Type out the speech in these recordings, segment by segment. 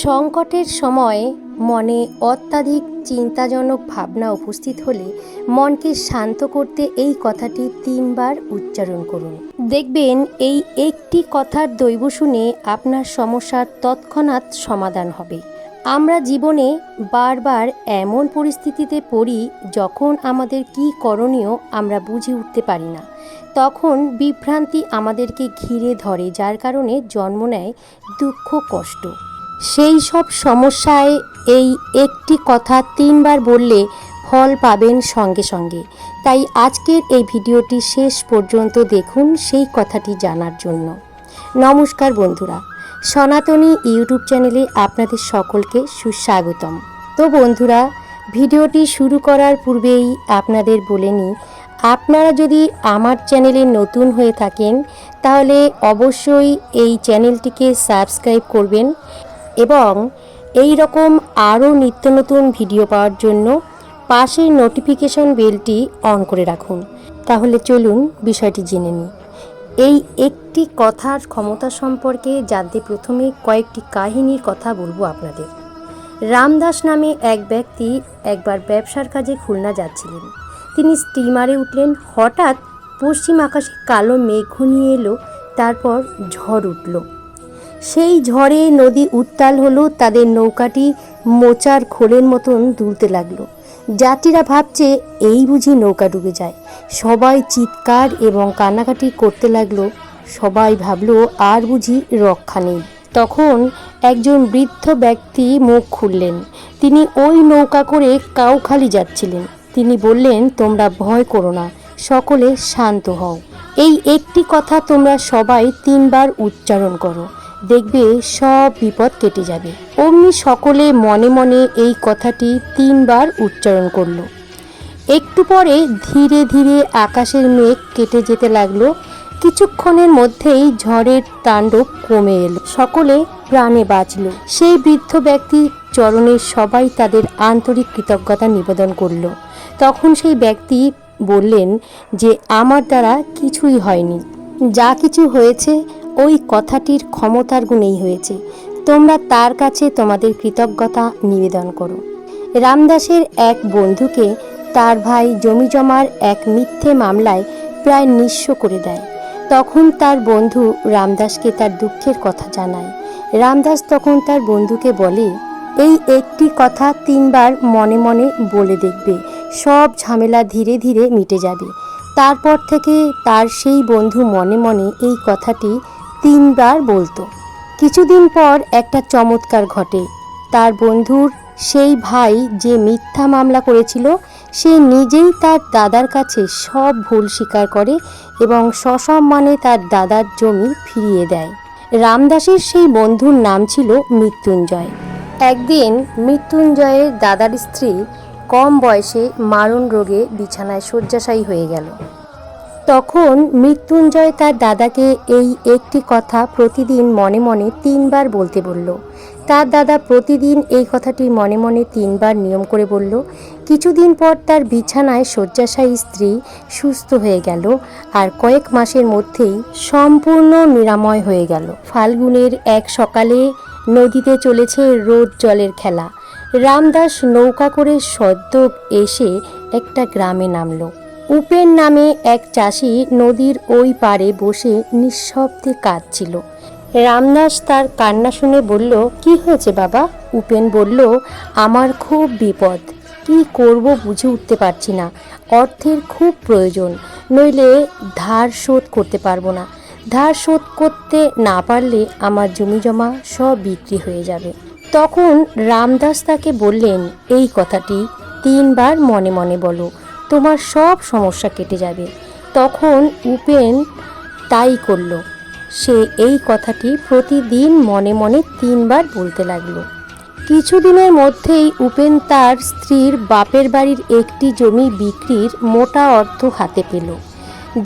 সংকটের সময় মনে অত্যাধিক চিন্তাজনক ভাবনা উপস্থিত হলে মনকে শান্ত করতে এই কথাটি 3 বার উচ্চারণ করুন। দেখবেন এই একটি কথার দৈব শুনে আপনার সমস্যার তৎক্ষণাৎ সমাধান হবে। আমরা জীবনে বারবার এমন পরিস্থিতিতে পড়ি যখন আমাদের কী করণীয় আমরা বুঝে উঠতে পারি না। তখন বিভ্রান্তি আমাদেরকে ঘিরে ধরে, যার কারণে জন্ম নেয় দুঃখ, কষ্ট। সেই সব সমস্যায় এই একটি কথা 3 বার বললে ফল পাবেন সঙ্গে সঙ্গে। তাই আজকের এই ভিডিওটি শেষ পর্যন্ত দেখুন সেই কথাটি জানার জন্য। নমস্কার বন্ধুরা, সনাতনী ইউটিউব চ্যানেলে আপনাদের সকলকে সুস্বাগতম। তো বন্ধুরা, ভিডিওটি শুরু করার পূর্বেই আপনাদের বলে নিই, আপনারা যদি আমার চ্যানেলে নতুন হয়ে থাকেন তাহলে অবশ্যই এই চ্যানেলটিকে সাবস্ক্রাইব করবেন এবং এই রকম আরও নিত্য নতুন ভিডিও পাওয়ার জন্য পাশের নোটিফিকেশন বেলটি অন করে রাখুন। তাহলে চলুন বিষয়টি জেনে নিই। এই একটি কথার ক্ষমতা সম্পর্কে জানতে প্রথমে কয়েকটি কাহিনীর কথা বলবো আপনাদের। রামদাস নামে এক ব্যক্তি একবার ব্যবসার কাজে খুলনা যাচ্ছিলেন। তিনি স্টিমারে উঠলেন। হঠাৎ পশ্চিম আকাশে কালো মেঘ ঘনিয়ে এলো, তারপর ঝড় উঠল। সেই ঝড়ে নদী উত্তাল হলো, তাদের নৌকাটি মোচার খোলের মতন দুলতে লাগলো। যাত্রীরা ভাবছে এই বুঝি নৌকা ডুবে যায়। সবাই চিৎকার এবং কান্নাকাটি করতে লাগলো। সবাই ভাবলো আর বুঝি রক্ষা নেই। তখন একজন বৃদ্ধ ব্যক্তি মুখ খুললেন। তিনি ওই নৌকা করে কাউখালী যাচ্ছিলেন। তিনি বললেন, তোমরা ভয় করো না, সকলে শান্ত হও। এই একটি কথা তোমরা সবাই 3 বার উচ্চারণ করো, দেখবে সব বিপদ কেটে যাবে। অমনি সকলে মনে মনে এই কথাটি 3 বার উচ্চারণ করল। একটু পরে ধীরে ধীরে আকাশের মেঘ কেটে যেতে লাগলো। কিছুক্ষণের মধ্যেই ঝড়ের তাণ্ডব কমে এলো, সকলে প্রাণে বাঁচল। সেই বৃদ্ধ ব্যক্তির চরণে সবাই তাদের আন্তরিক কৃতজ্ঞতা নিবেদন করল। তখন সেই ব্যক্তি বললেন যে আমার দ্বারা কিছুই হয়নি, যা কিছু হয়েছে ওই কথাটির ক্ষমতার গুণেই হয়েছে। তোমরা তার কাছে তোমাদের কৃতজ্ঞতা নিবেদন করো। রামদাসের এক বন্ধুকে তার ভাই জমি জমার এক মিথ্যে মামলায় প্রায় নিঃস্ব করে দেয়। তখন তার বন্ধু রামদাসকে তার দুঃখের কথা জানায়। রামদাস তখন তার বন্ধুকে বলে, এই একটি কথা 3 বার মনে মনে বলে দেখবে, সব ঝামেলা ধীরে ধীরে মিটে যাবে। তারপর থেকে তার সেই বন্ধু মনে মনে এই কথাটি 3 বার বলতো। কিছুদিন পর একটা চমৎকার ঘটে। তার বন্ধুর সেই ভাই যে মিথ্যা মামলা করেছিল, সে নিজেই তার দাদার কাছে সব ভুল স্বীকার করে এবং সসম্মানে তার দাদার জমি ফিরিয়ে দেয়। রামদাসের সেই বন্ধুর নাম ছিল মৃত্যুঞ্জয়। একদিন মৃত্যুঞ্জয়ের দাদার স্ত্রী কম বয়সে মারণ রোগে বিছানায় শয্যাশায়ী হয়ে গেল। তখন মৃত্যুঞ্জয় তার দাদাকে এই একটি কথা প্রতিদিন মনে মনে 3 বার বলতে বলল। তার দাদা প্রতিদিন এই কথাটি মনে মনে 3 বার নিয়ম করে বলল। কিছুদিন পর তার বিছানায় শয্যাশায়ী স্ত্রী সুস্থ হয়ে গেল আর কয়েক মাসের মধ্যেই সম্পূর্ণ নিরাময় হয়ে গেল। ফাল্গুনের এক সকালে নদীতে চলেছে রোদ জলের খেলা। রামদাস নৌকা করে সদ্য এসে একটা গ্রামে নামল। উপেন নামে এক চাষি নদীর ওই পাড়ে বসে নিঃশব্দে কাঁদছিল। রামদাস তার কান্না শুনে বলল, কি হয়েছে বাবা? উপেন বলল, আমার খুব বিপদ, কি করব বুঝে উঠতে পারছি না। অর্থের খুব প্রয়োজন, নইলে ধার শোধ করতে পারবো না। ধার শোধ করতে না পারলে আমার জমি জমা সব বিক্রি হয়ে যাবে। তখন রামদাস তাকে বললেন, এই কথাটি 3 বার মনে মনে বলো, তোমার সব সমস্যা কেটে যাবে। তখন উপেন তাই করল। সে এই কথাটি প্রতিদিন মনে মনে 3 বার বলতে লাগলো। কিছুদিনের মধ্যেই উপেন তার স্ত্রীর বাপের বাড়ির একটি জমি বিক্রির মোটা অর্থ হাতে পেল।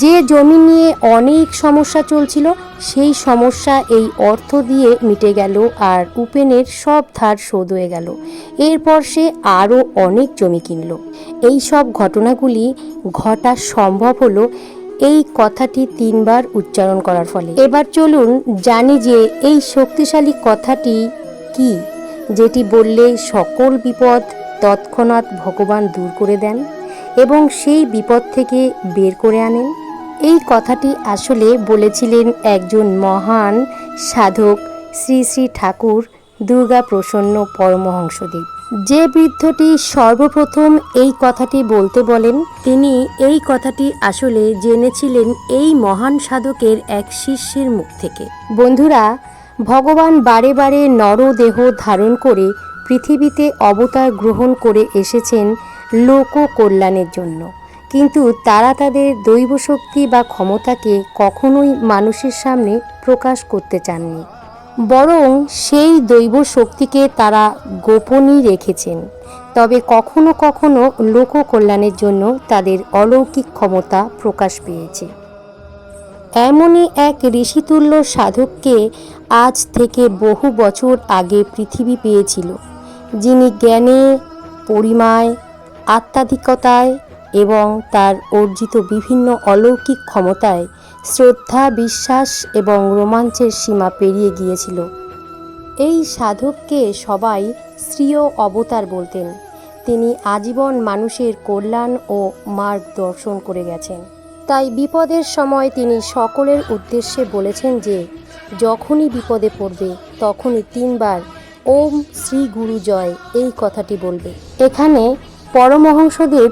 যে জমি নিয়ে অনেক সমস্যা চলছিল, সেই সমস্যা এই অর্থ দিয়ে মিটে গেল আর উপেনের সব ধার শোধ হয়ে গেল। এরপর সে আরও অনেক জমি কিনল। এই সব ঘটনাগুলি ঘটা সম্ভব হলো এই কথাটি 3 বার উচ্চারণ করার ফলে। এবার চলুন জানি যে এই শক্তিশালী কথাটি কি যেটি বললে সকল বিপদ তৎক্ষণাৎ ভগবান দূর করে দেন এবং সেই বিপদ থেকে বের করে আনেন? এই কথাটি আসলে বলেছিলেন একজন মহান সাধক শ্রী শ্রী ঠাকুর দুর্গাপ্রসন্ন পরমহংসদেব। যে বৃদ্ধটি সর্বপ্রথম এই কথাটি বলতে বলেন, তিনি এই কথাটি আসলে জেনেছিলেন এই মহান সাধকের এক শিষ্যের মুখ থেকে। বন্ধুরা, ভগবান বারে বারে নরদেহ ধারণ করে পৃথিবীতে অবতার গ্রহণ করে এসেছেন লোক কল্যাণের জন্য, কিন্তু তারা তাদের দৈব শক্তি বা ক্ষমতাকে কখনোই মানুষের সামনে প্রকাশ করতে চাননি, বরং সেই দৈব শক্তিকে তারা গোপনই রেখেছেন। তবে কখনো কখনো লোক কল্যাণের জন্য তাদের অলৌকিক ক্ষমতা প্রকাশ পেয়েছে। এমনই এক ঋষিতুল্য সাধককে আজ থেকে বহু বছর আগে পৃথিবী পেয়েছিল, যিনি জ্ঞানে, পরিমায়, আধ্যাত্মিকতায় এবং তার অর্জিত বিভিন্ন অলৌকিক ক্ষমতায় শ্রদ্ধা, বিশ্বাস এবং রোমাঞ্চের সীমা পেরিয়ে গিয়েছিল। এই সাধককে সবাই শ্রীয় অবতার বলতেন। তিনি আজীবন মানুষের কল্যাণ ও মার্গদর্শন করে গেছেন। তাই বিপদের সময় তিনি সকলের উদ্দেশ্যে বলেছেন যে যখনই বিপদে পড়বে তখনই 3 বার ওম শ্রী গুরু জয় এই কথাটি বলবে। এখানে পরমহংসদেব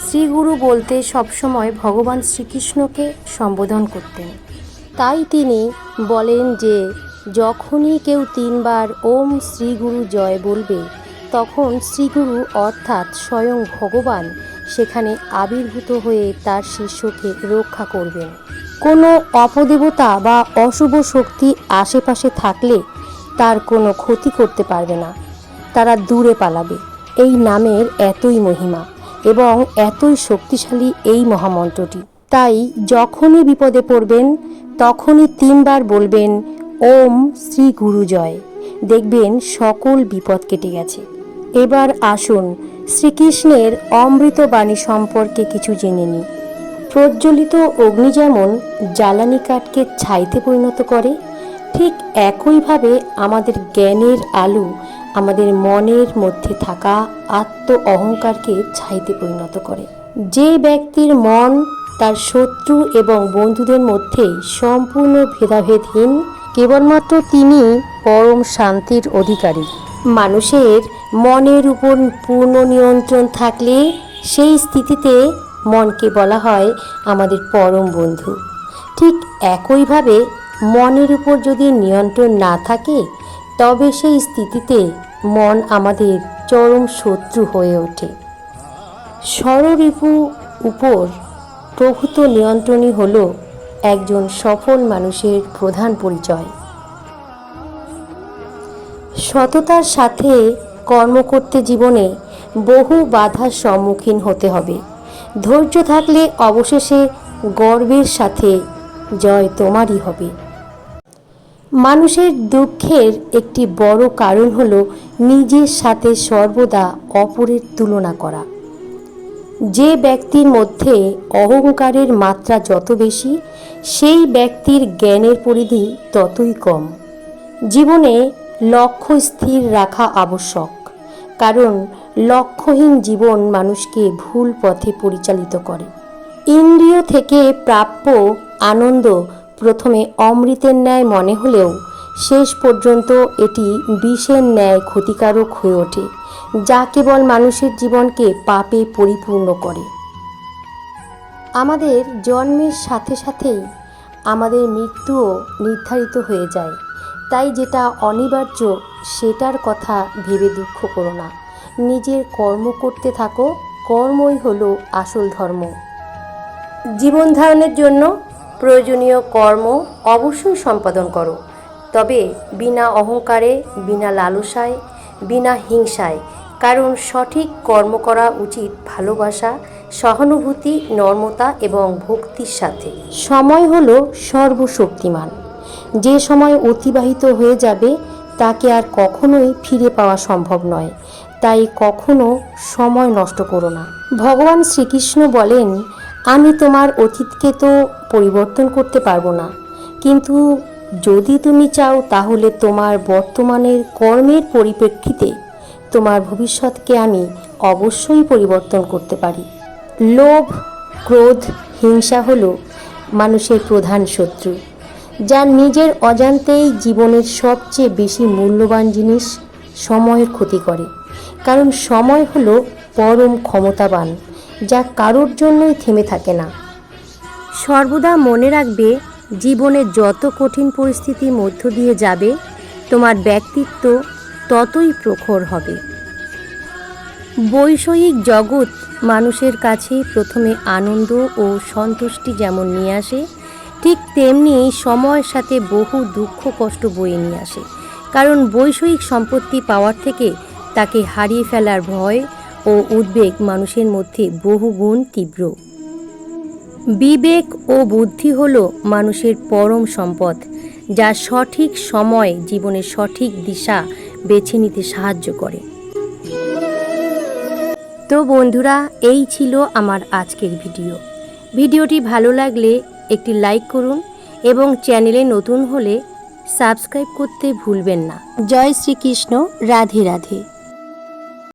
শ্রীগুরু বলতে সবসময় ভগবান শ্রীকৃষ্ণকে সম্বোধন করতেন। তাই তিনি বলেন যে যখনই কেউ 3 বার ওম শ্রীগুরু জয় বলবে, তখন শ্রীগুরু অর্থাৎ স্বয়ং ভগবান সেখানে আবির্ভূত হয়ে তার শিষ্যকে রক্ষা করবেন। কোনো অপদেবতা বা অশুভ শক্তি আশেপাশে থাকলে তার কোনো ক্ষতি করতে পারবে না, তারা দূরে পালাবে। এই নামের এতই মহিমা এবং এতই শক্তিশালী এই মহামন্ত্রটি। তাই যখনই বিপদে পড়বেন তখনই 3 বার বলবেন ওম শ্রী গুরু জয়, দেখবেন সকল বিপদ কেটে গেছে। এবার আসুন শ্রীকৃষ্ণের অমৃত বাণী সম্পর্কে কিছু জেনে নিই। প্রজ্বলিত অগ্নি যেমন জ্বালানি কাঠকে ছাইতে পরিণত করে, ঠিক একইভাবে আমাদের জ্ঞানের আলো আমাদের মনের মধ্যে থাকা আত্ম অহংকারকে ছাইতে পরিণত করে। যে ব্যক্তির মন তার শত্রু এবং বন্ধুদের মধ্যে সম্পূর্ণ ভেদাভেদহীন, কেবলমাত্র তিনি পরম শান্তির অধিকারী। মানুষের মনের উপর পূর্ণ নিয়ন্ত্রণ থাকলে সেই স্থিতিতে মনকে বলা হয় আমাদের পরম বন্ধু। ঠিক একইভাবে মনের উপর যদি নিয়ন্ত্রণ না থাকে, তবে সেই স্থিতিতে মন আমাদের চরম শত্রু হয়ে ওঠে। ষড়রিপু উপর প্রভূত নিয়ন্ত্রণই হল একজন সফল মানুষের প্রধান পরিচয়। সততার সাথে কর্ম করতে জীবনে বহু বাধার সম্মুখীন হতে হবে। ধৈর্য থাকলে অবশেষে গর্বের সাথে জয় তোমারই হবে। মানুষের দুঃখের একটি বড় কারণ হল নিজের সাথে সর্বদা অপরের তুলনা করা। যে ব্যক্তির মধ্যে অহংকারের মাত্রা যত বেশি, সেই ব্যক্তির জ্ঞানের পরিধি ততই কম। জীবনে লক্ষ্য স্থির রাখা আবশ্যক, কারণ লক্ষ্যহীন জীবন মানুষকে ভুল পথে পরিচালিত করে। ইন্দ্রিয় থেকে প্রাপ্য আনন্দ প্রথমে অমৃতের ন্যায় মনে হলেও শেষ পর্যন্ত এটি বিষের ন্যায় ক্ষতিকারক হয়ে ওঠে, যা কেবল মানুষের জীবনকে পাপে পরিপূর্ণ করে। আমাদের জন্মের সাথে সাথেই আমাদের মৃত্যুও নির্ধারিত হয়ে যায়। তাই যেটা অনিবার্য সেটার কথা ভেবে দুঃখ করো না, নিজের কর্ম করতে থাকো। কর্মই হলো আসল ধর্ম। জীবন ধারণের জন্য প্রয়োজনীয় কর্ম অবশ্যই সম্পাদন করো, তবে বিনা অহংকারে, বিনা লালসায়, বিনা হিংসায়। কারণ সঠিক কর্ম করা উচিত ভালোবাসা, সহানুভূতি, নর্মতা এবং ভক্তির সাথে। সময় হলো সর্বশক্তিমান। যে সময় অতিবাহিত হয়ে যাবে তাকে আর কখনোই ফিরে পাওয়া সম্ভব নয়, তাই কখনো সময় নষ্ট করো না। ভগবান শ্রীকৃষ্ণ বলেন, আমি তোমার অতীতকে তো পরিবর্তন করতে পারবো না, কিন্তু যদি তুমি চাও তাহলে তোমার বর্তমানের কর্মের পরিপ্রেক্ষিতে তোমার ভবিষ্যৎকে আমি অবশ্যই পরিবর্তন করতে পারি। লোভ, ক্রোধ, হিংসা হলো মানুষের প্রধান শত্রু, যার নিজের অজান্তেই জীবনের সবচেয়ে বেশি মূল্যবান জিনিস সময়ের ক্ষতি করে। কারণ সময় হলো পরম ক্ষমতাবান, যা কারোর জন্যই থেমে থাকে না। সর্বদা মনে রাখবে, জীবনে যত কঠিন পরিস্থিতির মধ্য দিয়ে যাবে, তোমার ব্যক্তিত্ব ততই প্রখর হবে। বৈষয়িক জগৎ মানুষের কাছে প্রথমে আনন্দ ও সন্তুষ্টি যেমন নিয়ে আসে, ঠিক তেমনি সময়ের সাথে বহু দুঃখ কষ্ট বয়ে নিয়ে আসে। কারণ বৈষয়িক সম্পত্তি পাওয়ার থেকে তাকে হারিয়ে ফেলার ভয় ও উদ্বেগ মানুষের মধ্যে বহুগুণ তীব্র। বিবেক ও বুদ্ধি হল মানুষের পরম সম্পদ, যা সঠিক সময় জীবনের সঠিক দিশা বেছে নিতে সাহায্য করে। তো বন্ধুরা, এই ছিল আমার আজকের ভিডিওটি ভালো লাগলে একটি লাইক করুন এবং চ্যানেলে নতুন হলে সাবস্ক্রাইব করতে ভুলবেন না। জয় শ্রীকৃষ্ণ। রাধে রাধে।